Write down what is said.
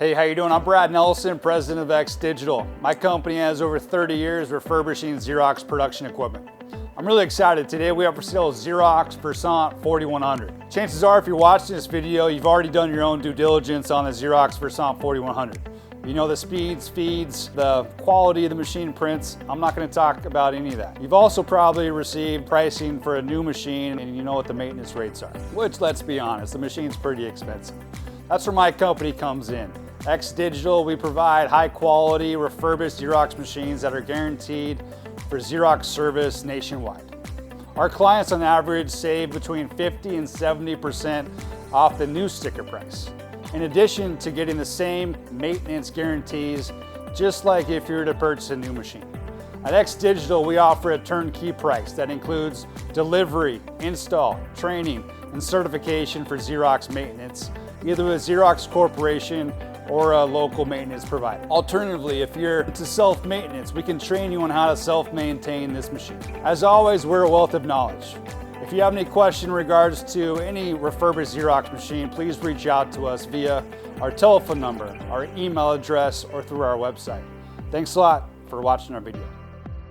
Hey, how you doing? I'm Brad Nelson, president of X Digital. My company has over 30 years refurbishing Xerox production equipment. I'm really excited. Today we have for sale Xerox Versant 4100. Chances are if you're watching this video, you've already done your own due diligence on the Xerox Versant 4100. You know the speeds, feeds, the quality of the machine prints. I'm not going to talk about any of that. You've also probably received pricing for a new machine and you know what the maintenance rates are, which, let's be honest, the machine's pretty expensive. That's where my company comes in. X Digital, we provide high quality refurbished Xerox machines that are guaranteed for Xerox service nationwide. Our clients on average save between 50 and 70% off the new sticker price, in addition to getting the same maintenance guarantees, just like if you were to purchase a new machine. At X Digital, we offer a turnkey price that includes delivery, install, training, and certification for Xerox maintenance, either with Xerox Corporation or a local maintenance provider. Alternatively, if you're into self-maintenance, we can train you on how to self-maintain this machine. As always, we're a wealth of knowledge. If you have any question in regards to any refurbished Xerox machine, please reach out to us via our telephone number, our email address, or through our website. Thanks a lot for watching our video.